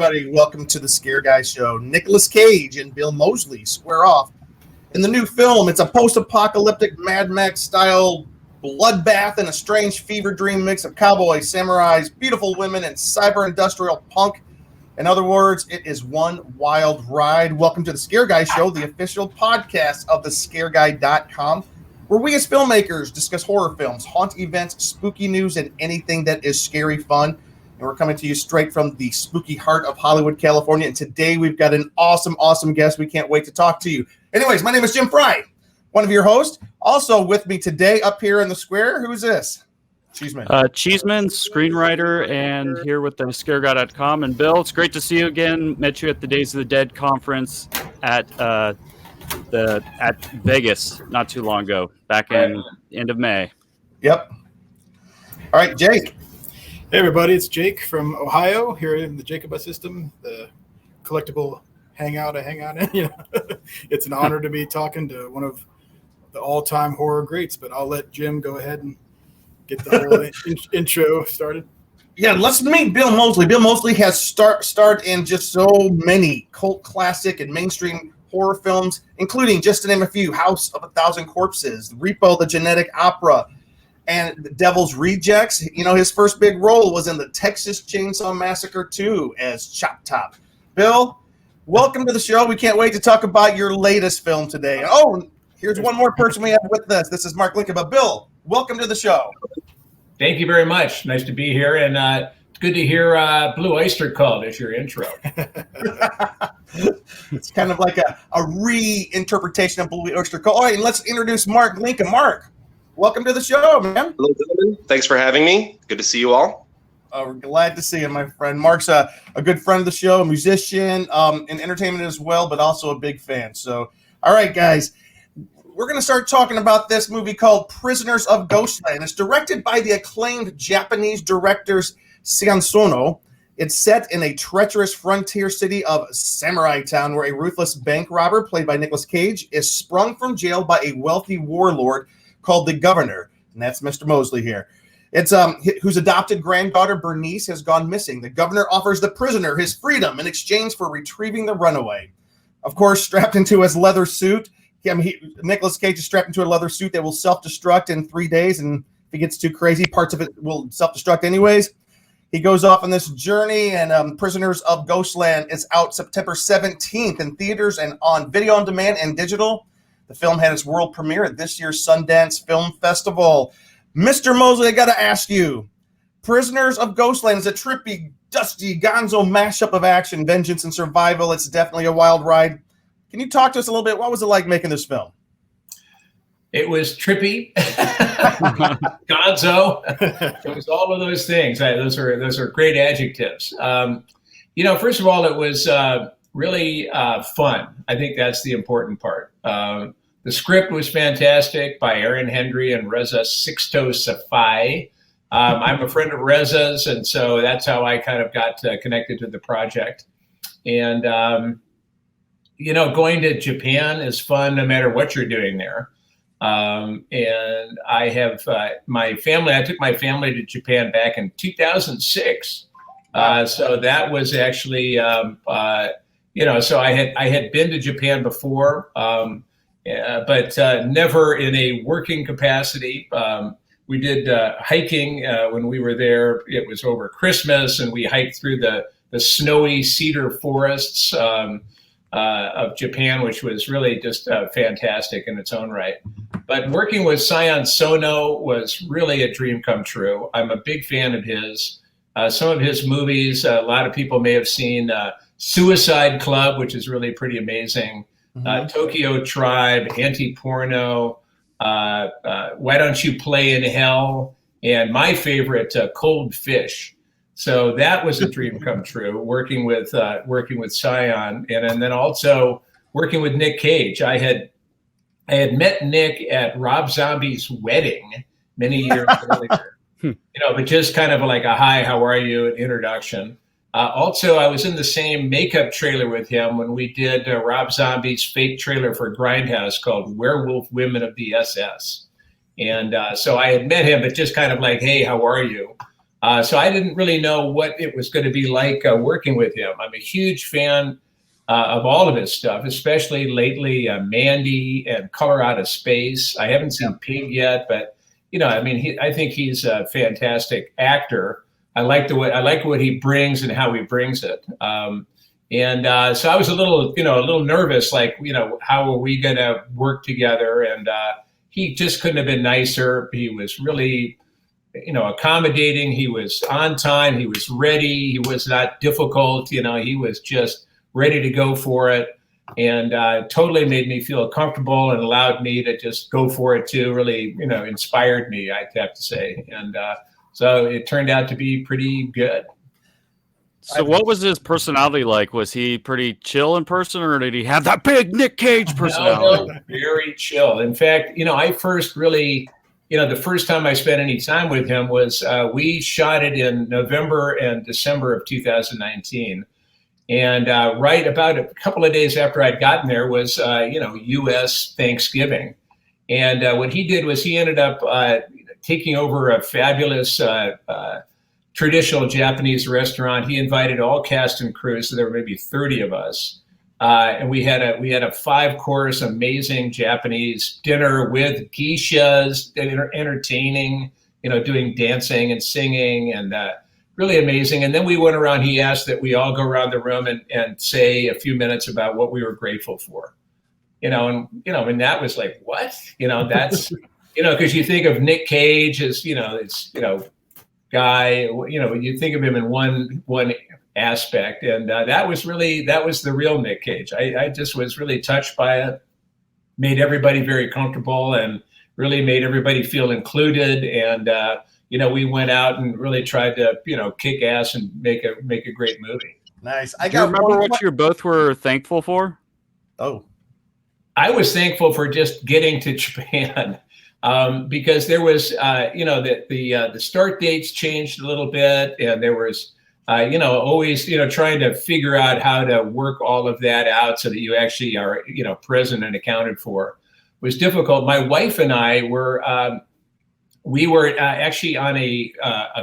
everybody. Welcome to the Scare Guy Show. Nicolas Cage and Bill Moseley square off in the new film. It's a post-apocalyptic Mad Max-style bloodbath and a strange fever dream mix of cowboys, samurais, beautiful women, and cyber-industrial punk. In other words, it is one wild ride. Welcome to the Scare Guy Show, the official podcast of thescareguy.com, where we as filmmakers discuss horror films, haunt events, spooky news, and anything that is scary fun. And we're coming to you straight from the spooky heart of Hollywood, California. And today we've got an awesome guest. We can't wait to talk to you. Anyways, my name is Jim Fry, one of your hosts. Also with me today up here in the square, who's this? Cheeseman. Cheeseman, screenwriter, and here with the scareguy.com. And Bill, it's great to see you again. Met you at the Days of the Dead conference at Vegas not too long ago, back in end of May. Yep. All right, Jake. Hey everybody, it's Jake from Ohio here in the Jacobus system, the collectible hangout I hang out in. It's an honor to be talking to one of the all-time horror greats, but I'll let Jim go ahead and get the whole intro started. Yeah, let's meet Bill Moseley. Bill Moseley has starred in just so many cult classic and mainstream horror films, including, just to name a few, House of a Thousand Corpses, Repo, the Genetic Opera, and The Devil's Rejects. His first big role was in the Texas Chainsaw Massacre 2 as Chop Top. Bill, welcome to the show. We can't wait to talk about your latest film today. Oh, here's one more person we have with us. This is Mark Lincoln. But Bill, welcome to the show. Thank you very much. Nice to be here. And it's good to hear Blue Oyster Cult as your intro. It's kind of like a reinterpretation of Blue Oyster Cult. All right, and let's introduce Mark Lincoln. Mark, welcome to the show, man. Hello, gentlemen. Thanks for having me. Good to see you all. We're glad to see you, my friend. Mark's a good friend of the show, a musician, in entertainment as well, but also a big fan. So, all right, guys, we're going to start talking about this movie called Prisoners of Ghostland. It's directed by the acclaimed Japanese directors Sion Sono. It's set in a treacherous frontier city of Samurai Town, where a ruthless bank robber, played by Nicolas Cage, is sprung from jail by a wealthy warlord called the Governor, and that's Mr. Moseley here. It's whose adopted granddaughter Bernice has gone missing. The Governor offers the prisoner his freedom in exchange for retrieving the runaway. Of course, strapped into his leather suit, Nicolas Cage is strapped into a leather suit that will self-destruct in 3 days, and if he gets too crazy, parts of it will self-destruct anyways. He goes off on this journey, and Prisoners of Ghostland is out September 17th in theaters and on video on demand and digital. The film had its world premiere at this year's Sundance Film Festival. Mr. Moseley, I got to ask you, Prisoners of Ghostland is a trippy, dusty, gonzo mashup of action, vengeance, and survival. It's definitely a wild ride. Can you talk to us a little bit? What was it like making this film? It was trippy, gonzo. It was all of those things. Those are great adjectives. First of all, it was really fun. I think that's the important part. The script was fantastic by Aaron Hendry and Reza Sixto Safai. I'm a friend of Reza's, and so that's how I kind of got connected to the project. And, going to Japan is fun no matter what you're doing there. And I have I took my family to Japan back in 2006. So that was actually, so I had been to Japan before, but never in a working capacity. We did hiking when we were there. It was over Christmas, and we hiked through the snowy cedar forests of Japan, which was really just fantastic in its own right. But working with Sion Sono was really a dream come true. I'm a big fan of his. Some of his movies, a lot of people may have seen Suicide Club, which is really pretty amazing. Tokyo Tribe, Anti-Porno, Why Don't You Play in Hell, and my favorite, Cold Fish. So that was a dream come true, working with Sion, and then also working with Nick Cage. I had met Nick at Rob Zombie's wedding many years earlier, but just kind of like a hi, how are you, introduction. Also, I was in the same makeup trailer with him when we did Rob Zombie's fake trailer for Grindhouse called Werewolf Women of the SS. And so I had met him, but just kind of like, hey, how are you? So I didn't really know what it was going to be like working with him. I'm a huge fan of all of his stuff, especially lately, Mandy and Color Out of Space. I haven't seen Pig yet, but I think he's a fantastic actor. I like what he brings and how he brings it. So I was a little nervous, like, how are we going to work together? And he just couldn't have been nicer. He was really, accommodating. He was on time. He was ready. He was not difficult. He was just ready to go for it, and totally made me feel comfortable and allowed me to just go for it too. Really, inspired me, I'd have to say. And so it turned out to be pretty good. So what was his personality like? Was he pretty chill in person, or did he have that big Nick Cage personality? No, very chill. In fact, I first really, the first time I spent any time with him was we shot it in November and December of 2019. And right about a couple of days after I'd gotten there was, U.S. Thanksgiving. And what he did was he ended up taking over a fabulous traditional Japanese restaurant. He invited all cast and crew, so there were maybe 30 of us. And we had a 5-course amazing Japanese dinner with geishas, entertaining, doing dancing and singing, and really amazing. And then we went around. He asked that we all go around the room and say a few minutes about what we were grateful for. And that was like, what? That's because you think of Nick Cage as guy. You think of him in one aspect, and that was the real Nick Cage. I just was really touched by it. Made everybody very comfortable and really made everybody feel included. And we went out and really tried to kick ass and make a great movie. Nice. Do you remember what you both were thankful for? Oh, I was thankful for just getting to Japan. Because there was, the start dates changed a little bit, and there was, always, trying to figure out how to work all of that out so that you actually are, present and accounted for, was difficult. My wife and I were, actually on a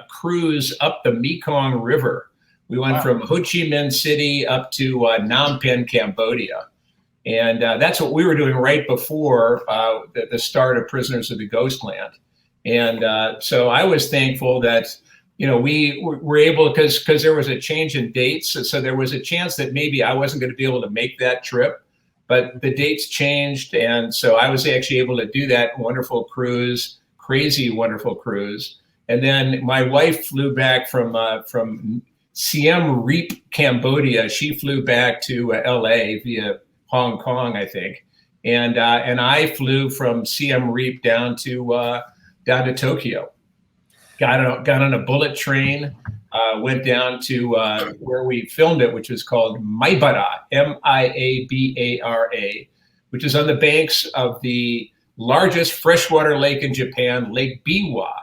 cruise up the Mekong River. We went from Ho Chi Minh City up to Phnom Penh, Cambodia. And that's what we were doing right before the start of Prisoners of the Ghostland. And so I was thankful that, we were able, because there was a change in dates. So there was a chance that maybe I wasn't going to be able to make that trip, but the dates changed. And so I was actually able to do that wonderful cruise, crazy, wonderful cruise. And then my wife flew back from Siem Reap, Cambodia. She flew back to LA via Hong Kong, I think, and I flew from Siem Reap down to Tokyo. Got on a bullet train, went down to where we filmed it, which was called Maibara, Miabara, which is on the banks of the largest freshwater lake in Japan, Lake Biwa.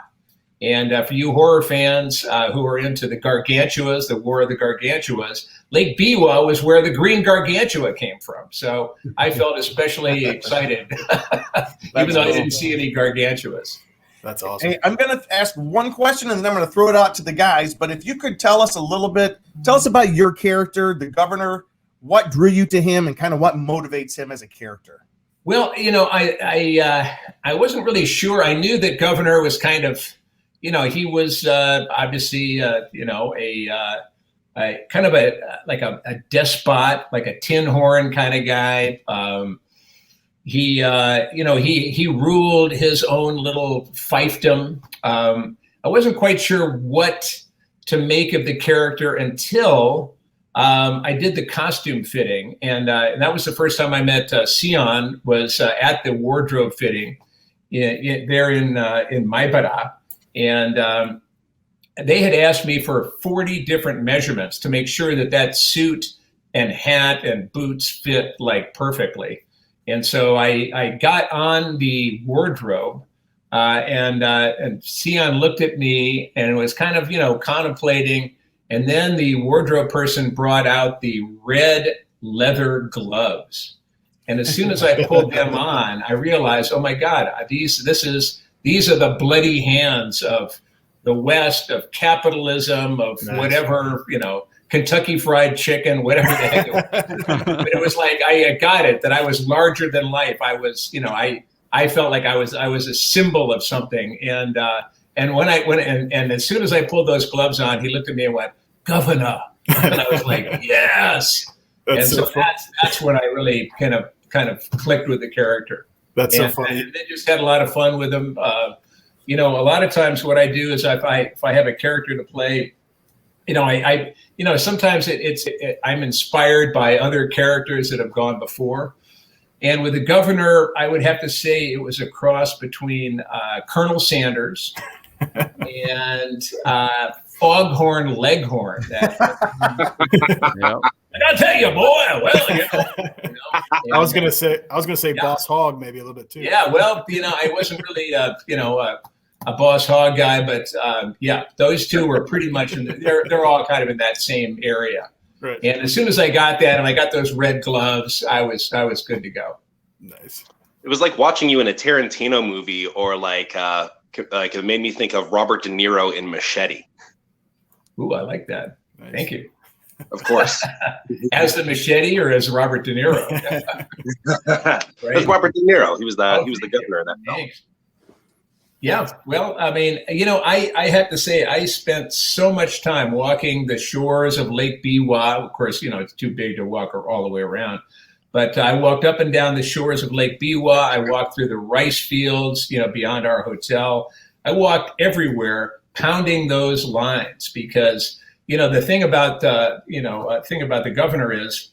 And for you horror fans who are into the Gargantuas, the War of the Gargantuas, Lake Biwa was where the green Gargantua came from. So I felt especially excited, even though I didn't see any Gargantuas. That's awesome. Hey, I'm going to ask one question, and then I'm going to throw it out to the guys. But if you could tell us about your character, the governor, what drew you to him, and kind of what motivates him as a character. Well, I wasn't really sure. I knew that Governor was kind of, he was obviously, a kind of a despot, like a tin horn kind of guy. He ruled his own little fiefdom. I wasn't quite sure what to make of the character until I did the costume fitting, and that was the first time I met Sion. Was at the wardrobe fitting there in Maibara, and they had asked me for 40 different measurements to make sure that suit and hat and boots fit like perfectly. And so I got on the wardrobe, and Sion looked at me and was kind of, contemplating. And then the wardrobe person brought out the red leather gloves. And as soon as I pulled them on, I realized, oh my God, these are the bloody hands of the West, of capitalism, of Nice. whatever, Kentucky Fried Chicken, whatever the heck it was. But it was like I got it, that I was larger than life. I was, I felt like I was a symbol of something. And when I went and as soon as I pulled those gloves on, he looked at me and went, "Governor," and I was like, "Yes." And so that's when I really kind of clicked with the character. That's so funny. And they just had a lot of fun with them. A lot of times what I do is if I have a character to play, sometimes I'm inspired by other characters that have gone before. And with the governor, I would have to say it was a cross between Colonel Sanders and Foghorn Leghorn. Yep. And I'll tell you, boy. Well, I was gonna say Boss Hogg maybe a little bit too. Yeah, well, I wasn't really, a Boss Hogg guy, but those two were pretty much they're all kind of in that same area. Right. And as soon as I got that and I got those red gloves, I was good to go. Nice. It was like watching you in a Tarantino movie, or like it made me think of Robert De Niro in Machete. Ooh, I like that. Nice. Thank you. Of course. As the Machete or as Robert De Niro? It was Robert De Niro. He was the governor of that film. Thanks. Yeah, well, I mean, I have to say, I spent so much time walking the shores of Lake Biwa. Of course, it's too big to walk all the way around. But I walked up and down the shores of Lake Biwa. I walked through the rice fields, beyond our hotel. I walked everywhere, pounding those lines, because, the thing about the governor is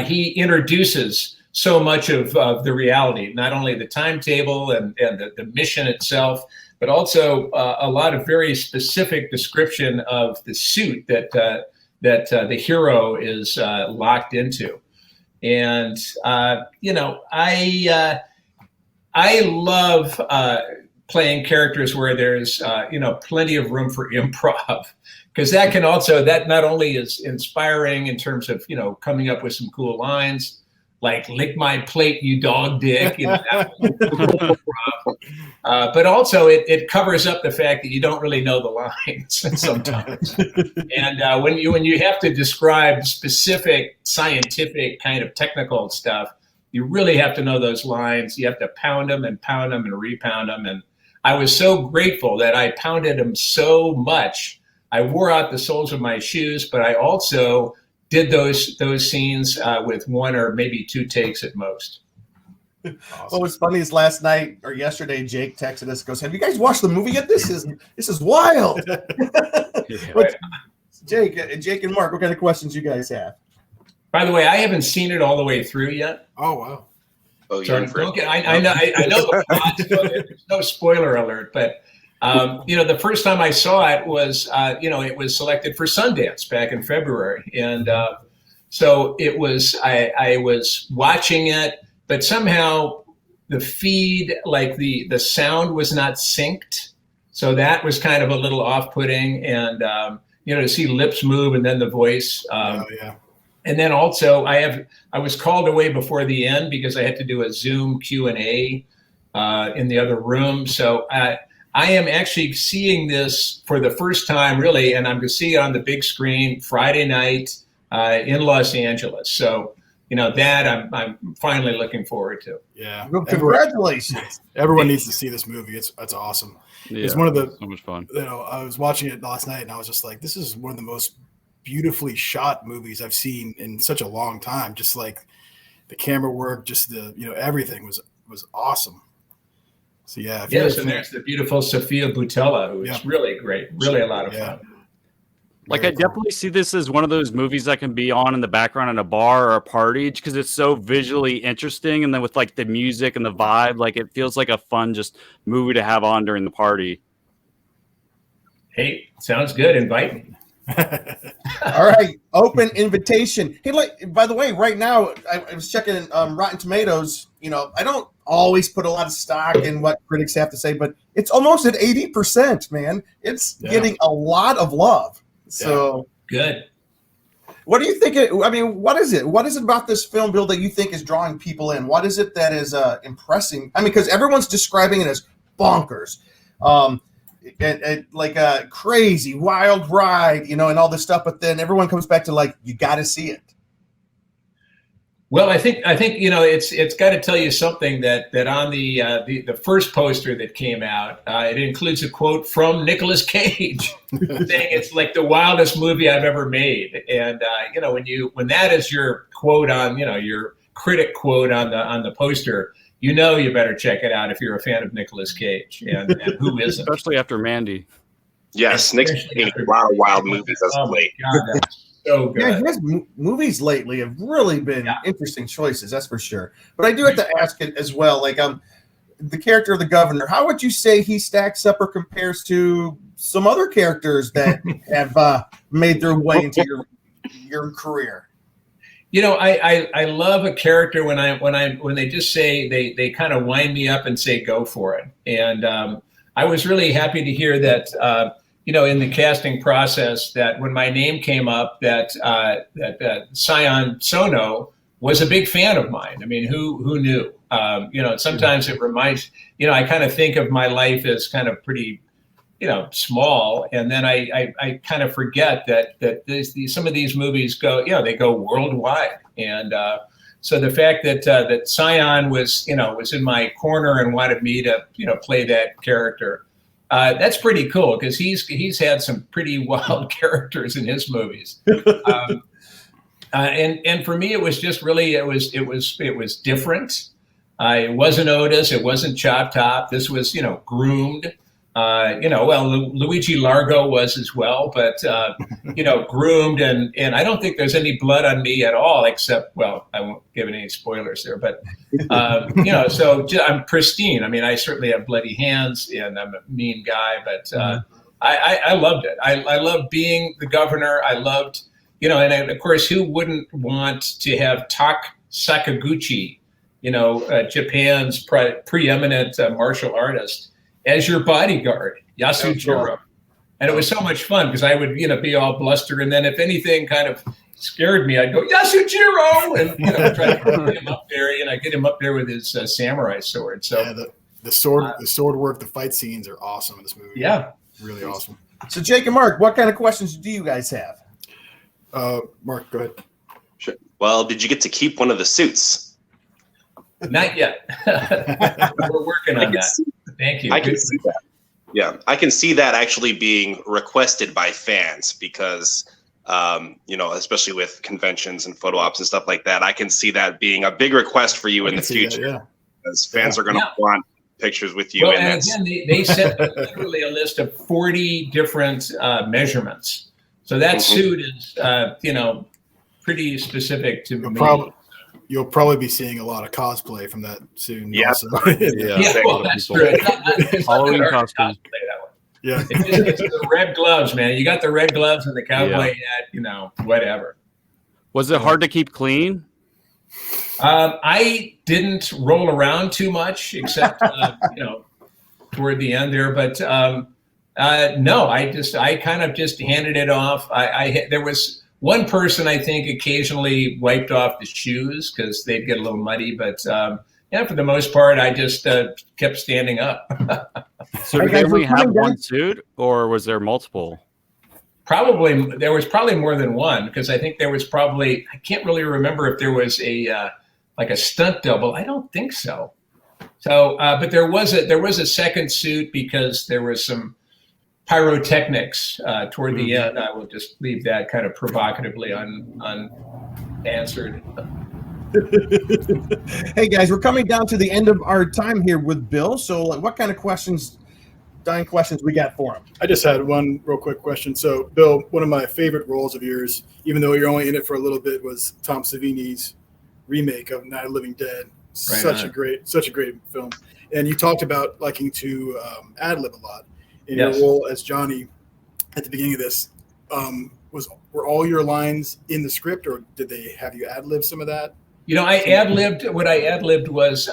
he introduces so much of the reality, not only the timetable and the mission itself, but also a lot of very specific description of the suit that the hero is locked into. And, I love playing characters where there's, plenty of room for improv, because that not only is inspiring in terms of, coming up with some cool lines, like "lick my plate, you dog dick," but also it covers up the fact that you don't really know the lines sometimes. And when you have to describe specific scientific kind of technical stuff, you really have to know those lines. You have to pound them and repound them. And I was so grateful that I pounded them so much. I wore out the soles of my shoes, but I also did those scenes with one or maybe two takes at most. Awesome. What was funny is last night or yesterday, Jake texted us, goes, "Have you guys watched the movie yet? This is wild." But Jake and Mark, what kind of questions you guys have? By the way, I haven't seen it all the way through yet. Oh wow. Oh, So I know the plot, so there's no spoiler alert, but the first time I saw it was, it was selected for Sundance back in February. And so it was, I was watching it, but somehow the feed, like the sound was not synced. So that was kind of a little off-putting. And, to see lips move and then the voice. Yeah. And then also I was called away before the end because I had to do a Zoom Q&A in the other room. So I am actually seeing this for the first time, really, and I'm going to see it on the big screen Friday night in Los Angeles. So, that I'm finally looking forward to. Yeah. Well, congratulations. Everyone needs to see this movie. It's awesome. Yeah, It's one of the so much fun. I was watching it last night and I was just like, this is one of the most beautifully shot movies I've seen in such a long time. Just like the camera work, just the everything was awesome. So yeah. Yes, and there's the beautiful Sophia Boutella, who is really great, really a lot of fun. Like, I definitely see this as one of those movies that can be on in the background at a bar or a party because it's so visually interesting. And then with like the music and the vibe, like it feels like a fun just movie to have on during the party. Hey, sounds good. Invite me. All right, open invitation. Hey, by the way, right now I was checking Rotten Tomatoes. I don't always put a lot of stock in what critics have to say, but it's almost at 80%, man. It's getting a lot of love. So good. What do you think? What is it? What is it about this film, Bill, that you think is drawing people in? What is it that is impressing? Because everyone's describing it as bonkers. and like a crazy wild ride, and all this stuff. But then everyone comes back to like, you got to see it. Well, I think it's got to tell you something that on the first poster that came out, it includes a quote from Nicolas Cage saying it's like the wildest movie I've ever made. And when that is your quote on your critic quote on the poster, you better check it out if you're a fan of Nicolas Cage, and who isn't? Especially after Mandy. Yes, Nick's made a lot of wild movies as of late. That's so good. Yeah, his movies lately have really been interesting choices, that's for sure. But I do have to ask it as well, like the character of the governor, how would you say he stacks up or compares to some other characters that have made their way into your career? I love a character when they just say they kind of wind me up and say go for it. And I was really happy to hear that in the casting process that when my name came up that Sion Sono was a big fan of mine. I mean, who knew? Sometimes it reminds I kind of think of my life as kind of pretty small, and then I kind of forget that some of these movies go they go worldwide, and so the fact that Sion was in my corner and wanted me to play that character, that's pretty cool because he's had some pretty wild characters in his movies, and for me it was just really it was different. It wasn't Otis, it wasn't Chop Top. This was groomed. Luigi Largo was as well, but groomed, and I don't think there's any blood on me at all, except, well, I won't give any spoilers there, but so I'm pristine. I mean, I certainly have bloody hands, and I'm a mean guy, but I loved it. I loved being the governor. I loved, and of course, who wouldn't want to have Tak Sakaguchi, Japan's preeminent martial artist, as your bodyguard, Yasujiro. And it was so much fun because I would, be all bluster. And then if anything kind of scared me, I'd go, Yasujiro! And, try to get him up there, get him up there with his samurai sword. So yeah, the sword work, the fight scenes are awesome in this movie. Yeah. Really awesome. So Jake and Mark, what kind of questions do you guys have? Mark, go ahead. Sure. Well, did you get to keep one of the suits? Not yet. We're working on that. Thank you. I can see that. Yeah, I can see that actually being requested by fans because, especially with conventions and photo ops and stuff like that, I can see that being a big request for you in the future. That, yeah. Because fans are going to want pictures with you. Well, and again, they sent literally a list of 40 different measurements. So that suit is, pretty specific to me. You'll probably be seeing a lot of cosplay from that soon. Yeah. Also. Well, that's true. Halloween costume. Yeah. It's the red gloves, man. You got the red gloves and the cowboy hat, whatever. Was it hard to keep clean? I didn't roll around too much, except toward the end there. But no, I kind of just handed it off. There was one person I think occasionally wiped off the shoes because they'd get a little muddy, but for the most part, I just kept standing up. So did they only have one suit, or was there multiple? There was probably more than one because I think there was I can't really remember if there was a stunt double. I don't think so. So, but there was a second suit because there was some pyrotechnics toward the end. I will just leave that kind of provocatively unanswered. Hey guys, we're coming down to the end of our time here with Bill. So what kind of dying questions we got for him? I just had one real quick question. So Bill, one of my favorite roles of yours, even though you're only in it for a little bit, was Tom Savini's remake of Night of the Living Dead. Such a great film. And you talked about liking to ad-lib a lot. In your role as Johnny at the beginning of this, were all your lines in the script, or did they have you ad-lib some of that? I ad-libbed. What I ad-libbed was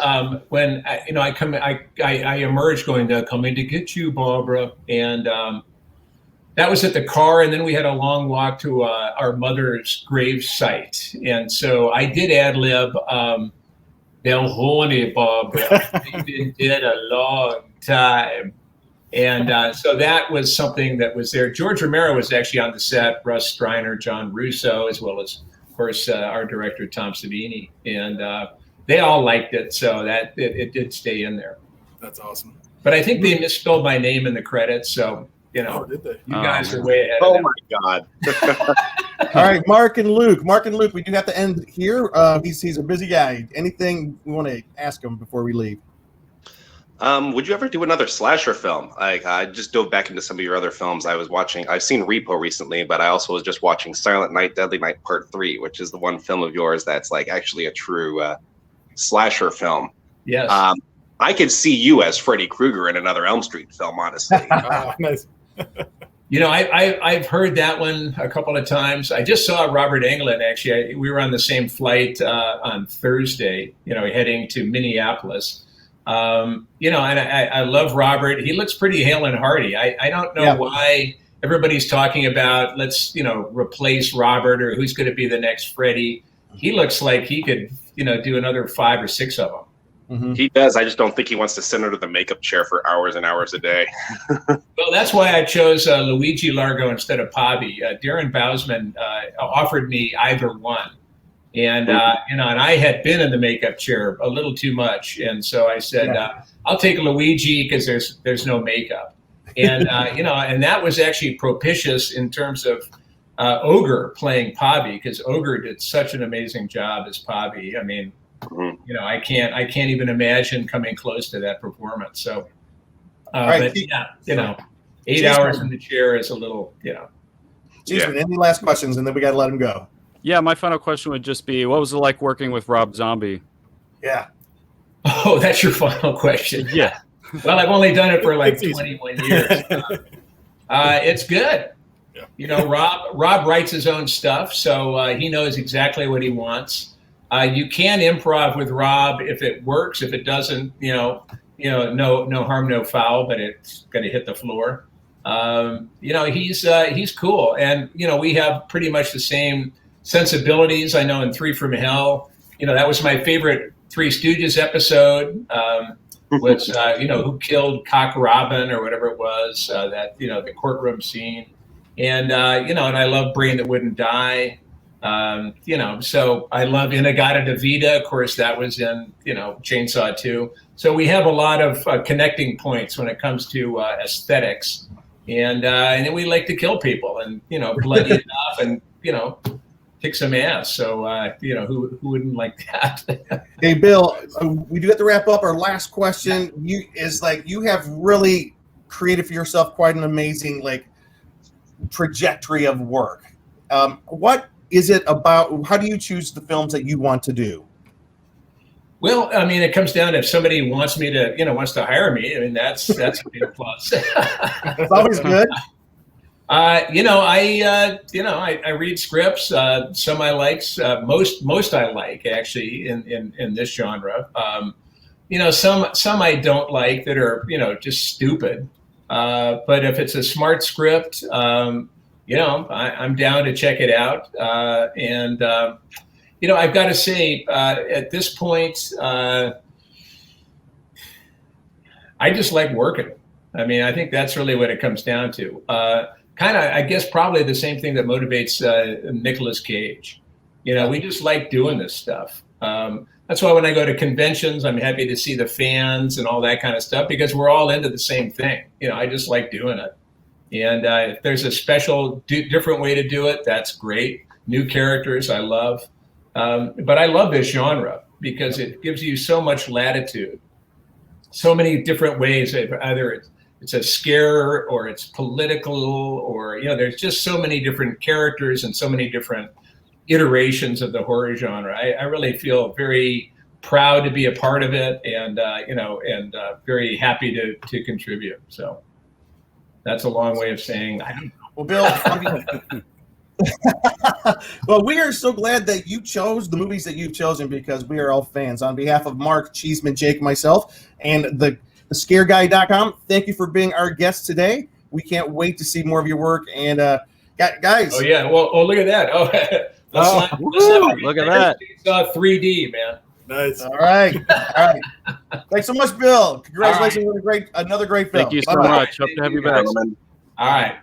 when I emerged going to come in to get you, Barbara, and that was at the car, and then we had a long walk to our mother's grave site, and so I did ad-lib. They're horny, Barbara. They've been dead a long time. And so that was something that was there. George Romero was actually on the set, Russ Striner, John Russo, as well as, of course, our director, Tom Savini. And they all liked it, so that it did stay in there. That's awesome. But I think they misspelled my name in the credits, so, did they? you guys are way ahead Oh of them. my God. All right, Mark and Luke. We do have to end here. He's a busy guy. Anything we want to ask him before we leave? Would you ever do another slasher film? I just dove back into some of your other films. I've seen Repo recently, but I also was just watching Silent Night, Deadly Night Part 3, which is the one film of yours that's like actually a true slasher film. Yes. I could see you as Freddy Krueger in another Elm Street film, honestly. Nice. I've heard that one a couple of times. I just saw Robert Englund, actually. We were on the same flight on Thursday, heading to Minneapolis. And I love Robert. He looks pretty hale and hearty. I don't know why everybody's talking about let's, replace Robert or who's going to be the next Freddy. He looks like he could, do another 5 or 6 of them. Mm-hmm. He does. I just don't think he wants to sit under the makeup chair for hours and hours a day. Well, that's why I chose Luigi Largo instead of Pavi. Darren Bousman offered me either one. And, and I had been in the makeup chair a little too much. And so I said, I'll take Luigi because there's no makeup. And, and that was actually propitious in terms of Ogre playing Pavi, because Ogre did such an amazing job as Pavi. I mean, I can't even imagine coming close to that performance. So, right, but 8 hours in the chair is a little, Any last questions, and then we got to let him go. Yeah, my final question would just be, what was it like working with Rob Zombie? Yeah. Oh, that's your final question. Yeah. Well, I've only done it for like 21 years. It's good. Yeah. Rob writes his own stuff, so he knows exactly what he wants. You can improv with Rob if it works. If it doesn't, no harm, no foul, but it's going to hit the floor. He's cool. And, we have pretty much the same sensibilities. I know in 3 from Hell, that was my favorite Three Stooges episode, was, who killed Cock Robin or whatever it was, the courtroom scene. And, and I love Brain That Wouldn't Die. So I love Inagata de Vida. Of course, that was in, Chainsaw 2. So we have a lot of connecting points when it comes to aesthetics. And then we like to kill people and, bloody enough and, kick some ass. So, who wouldn't like that? Hey, Bill, we do have to wrap up. Our last question you have really created for yourself quite an amazing, trajectory of work. What is it about? How do you choose the films that you want to do? Well, I mean, it comes down to if somebody wants me to, wants to hire me. I mean, that's a big plus. It's always good. I read scripts. Some I like, most I like actually in this genre. Some I don't like that are, just stupid. But if it's a smart script, I'm down to check it out. I've got to say, at this point, I just like working. I mean, I think that's really what it comes down to. Kind of, I guess, probably the same thing that motivates Nicolas Cage. We just like doing this stuff. That's why when I go to conventions, I'm happy to see the fans and all that kind of stuff, because we're all into the same thing. I just like doing it. And if there's a special, different way to do it, that's great. New characters, I love. But I love this genre because it gives you so much latitude, so many different ways. Either it's a scare or it's political, or there's just so many different characters and so many different iterations of the horror genre. I really feel very proud to be a part of it, and very happy to contribute. So that's a long way of saying I don't know. Well, Bill. Well, we are so glad that you chose the movies that you've chosen, because we are all fans. On behalf of Mark, Cheeseman, Jake, myself, and the scareguy.com, thank you for being our guest today. We can't wait to see more of your work. And guys. Oh, yeah. Well, look at that. Oh, look at that. It's 3D, man. Nice. All right. Thanks so much, Bill. Congratulations on another great film. Thank you so Bye-bye. much. Hope to have you back. Gentlemen. All right.